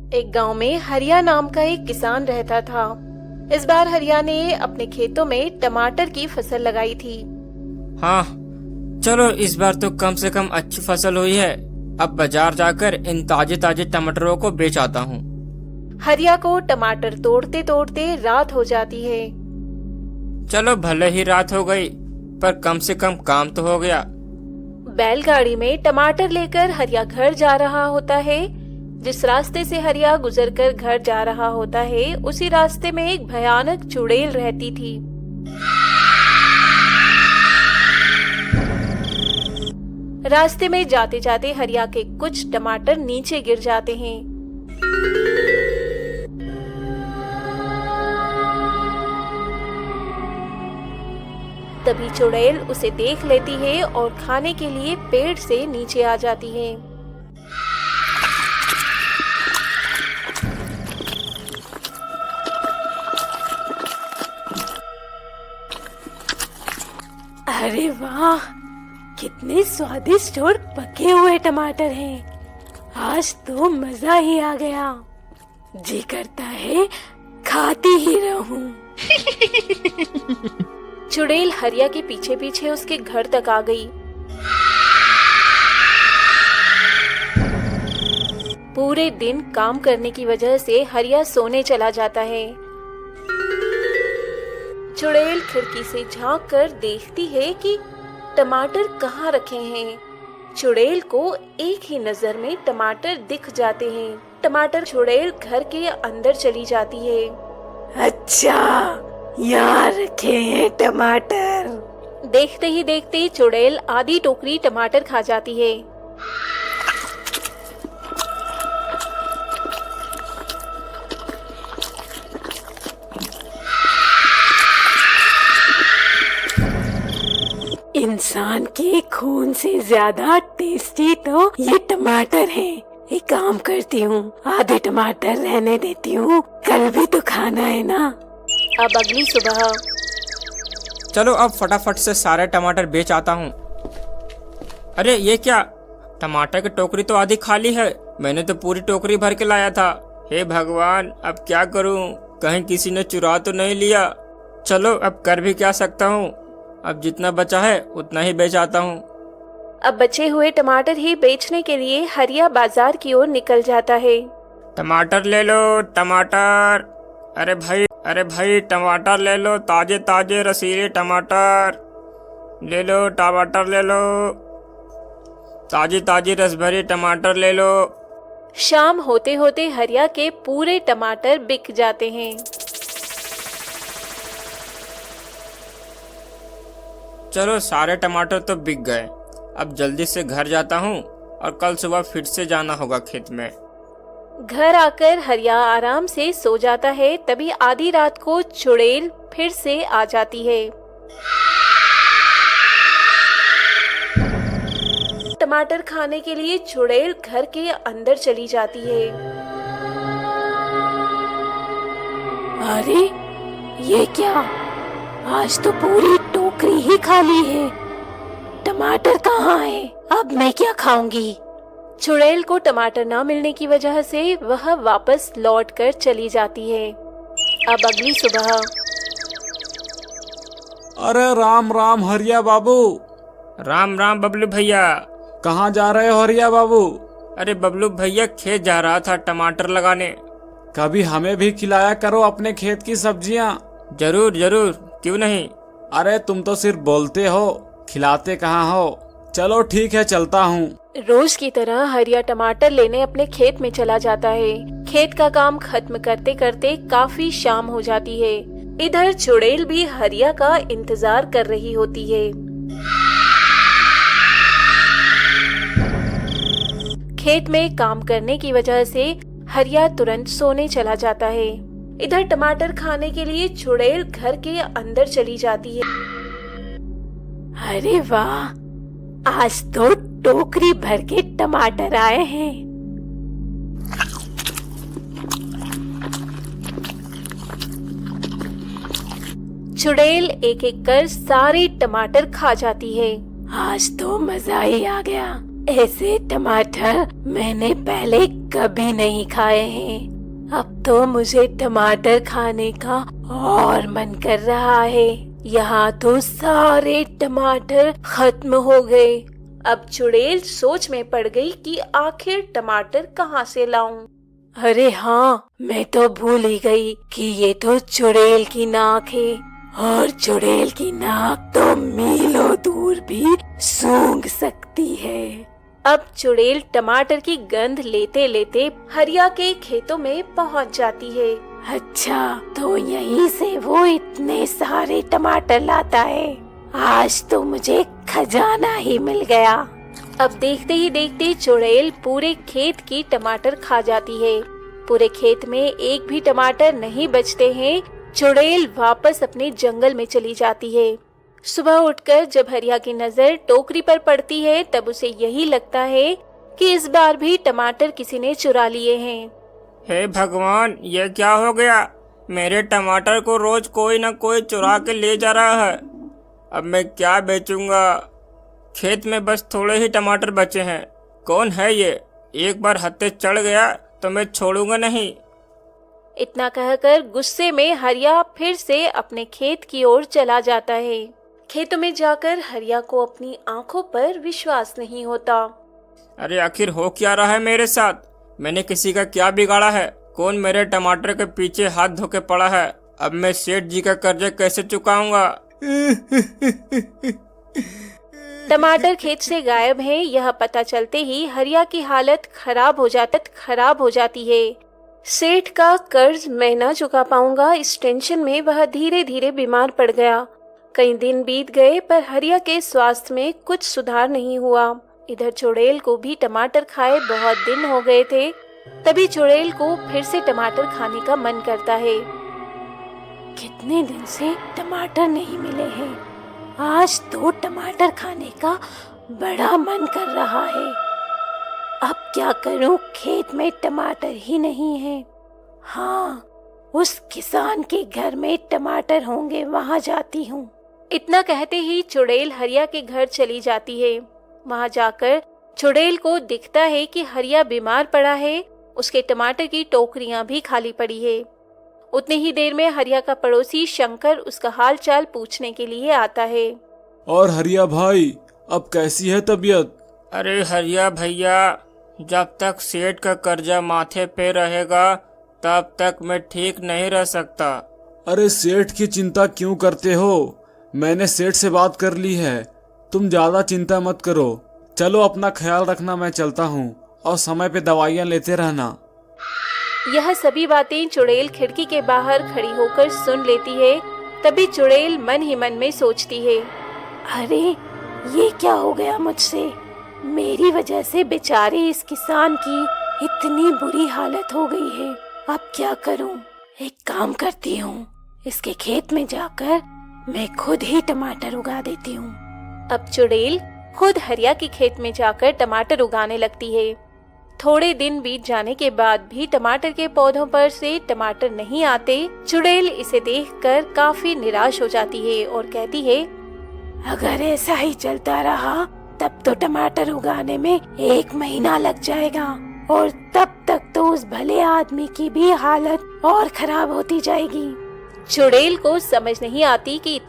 एक गांव में हरिया नाम का एक किसान रहता था। इस बार हरिया ने अपने खेतों में टमाटर की फसल लगाई थी। हाँ, चलो इस बार तो कम से कम अच्छी फसल हुई है। अब बाजार जाकर इन ताजे ताजे टमाटरों को बेच आता हूँ। हरिया को टमाटर तोड़ते तोड़ते रात हो जाती है। चलो भले ही रात हो गई, पर कम से कम काम तो हो गया। बैलगाड़ी में टमाटर लेकर हरिया घर जा रहा होता है। जिस रास्ते से हरिया गुजरकर घर जा रहा होता है, उसी रास्ते में एक भयानक चुड़ैल रहती थी। रास्ते में जाते जाते हरिया के कुछ टमाटर नीचे गिर जाते हैं। तभी चुड़ैल उसे देख लेती है और खाने के लिए पेड़ से नीचे आ जाती है। अरे वाह, कितने स्वादिष्ट और पके हुए टमाटर हैं। आज तो मजा ही आ गया। जी करता है खाती ही रहूं। चुड़ैल हरिया के पीछे पीछे उसके घर तक आ गई। पूरे दिन काम करने की वजह से हरिया सोने चला जाता है। चुड़ैल खिड़की से झांक कर देखती है कि टमाटर कहाँ रखे हैं। चुड़ैल को एक ही नजर में टमाटर दिख जाते हैं। टमाटर चुड़ैल घर के अंदर चली जाती है। अच्छा, यहाँ रखे हैं टमाटर। देखते ही देखते चुड़ैल आधी टोकरी टमाटर खा जाती है। इंसान के खून से ज्यादा टेस्टी तो ये टमाटर है। एक काम करती हूँ, आधे टमाटर रहने देती हूँ, कल भी तो खाना है ना। अब अगली सुबह। चलो अब फटाफट से सारे टमाटर बेच आता हूँ। अरे ये क्या, टमाटर की टोकरी तो आधी खाली है। मैंने तो पूरी टोकरी भर के लाया था। हे भगवान, अब क्या करूँ, कहीं किसी ने चुरा तो नहीं लिया। चलो अब कर भी क्या सकता हूँ। अब जितना बचा है उतना ही बेच आता हूँ। अब बचे हुए टमाटर ही बेचने के लिए हरिया बाजार की ओर निकल जाता है। टमाटर ले लो, टमाटर। अरे भाई टमाटर ले लो, ताजे ताजे रसीले टमाटर ले लो। टमाटर ले लो, ताजी ताजी रस भरी टमाटर ले लो। शाम होते होते हरिया के पूरे टमाटर बिक जाते हैं। चलो सारे टमाटर तो बिक गए। अब जल्दी से घर जाता हूँ और कल सुबह फिर से जाना होगा खेत में। घर आकर हरिया आराम से सो जाता है। तभी आधी रात को चुड़ैल फिर से आ जाती है। टमाटर खाने के लिए चुड़ैल घर के अंदर चली जाती है। अरे ये क्या, आज तो पूरी टोकरी ही खाली है। टमाटर कहाँ है? अब मैं क्या खाऊंगी? चुड़ैल को टमाटर न मिलने की वजह से वह वापस लौटकर चली जाती है। अब अगली सुबह। अरे राम राम हरिया बाबू। राम राम बबलू भैया। कहाँ जा रहे हो हरिया बाबू? अरे बबलू भैया, खेत जा रहा था टमाटर लगाने। कभी हमें भी खिलाया करो अपने खेत की सब्जियाँ। जरूर जरूर, क्यों नहीं। अरे तुम तो सिर्फ बोलते हो, खिलाते कहाँ हो। चलो ठीक है, चलता हूँ। रोज की तरह हरिया टमाटर लेने अपने खेत में चला जाता है। खेत का काम खत्म करते करते काफी शाम हो जाती है। इधर चुड़ैल भी हरिया का इंतजार कर रही होती है। खेत में काम करने की वजह से हरिया तुरंत सोने चला जाता है। इधर टमाटर खाने के लिए चुड़ैल घर के अंदर चली जाती है। अरे वाह, आज तो टोकरी भर के टमाटर आए हैं। चुड़ैल एक एक कर सारे टमाटर खा जाती है। आज तो मजा ही आ गया। ऐसे टमाटर मैंने पहले कभी नहीं खाए हैं। अब तो मुझे टमाटर खाने का और मन कर रहा है। यहाँ तो सारे टमाटर खत्म हो गए। अब चुड़ैल सोच में पड़ गई कि आखिर टमाटर कहाँ से लाऊं। अरे हाँ, मैं तो भूल ही गई कि ये तो चुड़ैल की नाक है और चुड़ैल की नाक तो मीलों दूर भी सूंघ सकती है। अब चुड़ैल टमाटर की गंध लेते लेते हरिया के खेतों में पहुंच जाती है। अच्छा, तो यहीं से वो इतने सारे टमाटर लाता है। आज तो मुझे खजाना ही मिल गया। अब देखते ही देखते चुड़ैल पूरे खेत की टमाटर खा जाती है। पूरे खेत में एक भी टमाटर नहीं बचते हैं। चुड़ैल वापस अपने जंगल में चली जाती है। सुबह उठकर जब हरिया की नजर टोकरी पर पड़ती है तब उसे यही लगता है कि इस बार भी टमाटर किसी ने चुरा लिए हैं। हे भगवान, ये क्या हो गया? मेरे टमाटर को रोज कोई न कोई चुरा के ले जा रहा है। अब मैं क्या बेचूंगा? खेत में बस थोड़े ही टमाटर बचे हैं। कौन है ये? एक बार हत्थे चढ़ गया तो मैं छोड़ूंगा नहीं। इतना कहकर गुस्से में हरिया फिर से अपने खेत की ओर चला जाता है। खेतों में जाकर हरिया को अपनी आंखों पर विश्वास नहीं होता। अरे आखिर हो क्या रहा है मेरे साथ? मैंने किसी का क्या बिगाड़ा है? कौन मेरे टमाटर के पीछे हाथ धो के पड़ा है? अब मैं सेठ जी का कर्जा कैसे चुकाऊंगा? टमाटर खेत से गायब हैं, यह पता चलते ही हरिया की हालत खराब हो जाती है। सेठ का कर्ज मैं ना चुका पाऊंगा, इस टेंशन में वह धीरे धीरे बीमार पड़ गया। कई दिन बीत गए पर हरिया के स्वास्थ्य में कुछ सुधार नहीं हुआ। इधर चुड़ैल को भी टमाटर खाए बहुत दिन हो गए थे। तभी चुड़ैल को फिर से टमाटर खाने का मन करता है। कितने दिन से टमाटर नहीं मिले हैं, आज तो टमाटर खाने का बड़ा मन कर रहा है। अब क्या करूं, खेत में टमाटर ही नहीं है। हाँ, उस किसान के घर में टमाटर होंगे, वहां जाती हूँ। इतना कहते ही चुड़ैल हरिया के घर चली जाती है। वहां जाकर चुड़ैल को दिखता है कि हरिया बीमार पड़ा है, उसके टमाटर की टोकरियां भी खाली पड़ी है। उतनी ही देर में हरिया का पड़ोसी शंकर उसका हाल चाल पूछने के लिए आता है। और हरिया भाई, अब कैसी है तबीयत? अरे हरिया भैया, जब तक सेठ का कर्जा माथे पे रहेगा तब तक मैं ठीक नहीं रह सकता। अरे सेठ की चिंता क्यों करते हो? मैंने सेठ से बात कर ली है, तुम ज्यादा चिंता मत करो। चलो अपना ख्याल रखना, मैं चलता हूँ और समय पे दवाइयाँ लेते रहना। यह सभी बातें चुड़ैल खिड़की के बाहर खड़ी होकर सुन लेती है। तभी चुड़ैल मन ही मन में सोचती है, अरे ये क्या हो गया मुझसे? मेरी वजह से बेचारे इस किसान की इतनी बुरी हालत हो गई है। अब क्या करूं? एक काम करती हूँ, इसके खेत में जाकर मैं खुद ही टमाटर उगा देती हूँ। अब चुड़ैल खुद हरिया के खेत में जाकर टमाटर उगाने लगती है। थोड़े दिन बीत जाने के बाद भी टमाटर के पौधों पर से टमाटर नहीं आते। चुड़ैल इसे देखकर काफी निराश हो जाती है और कहती है, अगर ऐसा ही चलता रहा तब तो टमाटर उगाने में 1 महीना लग जाएगा और तब तक तो उस भले आदमी की भी हालत और खराब होती जाएगी। चुड़ैल को समझ नहीं आती कि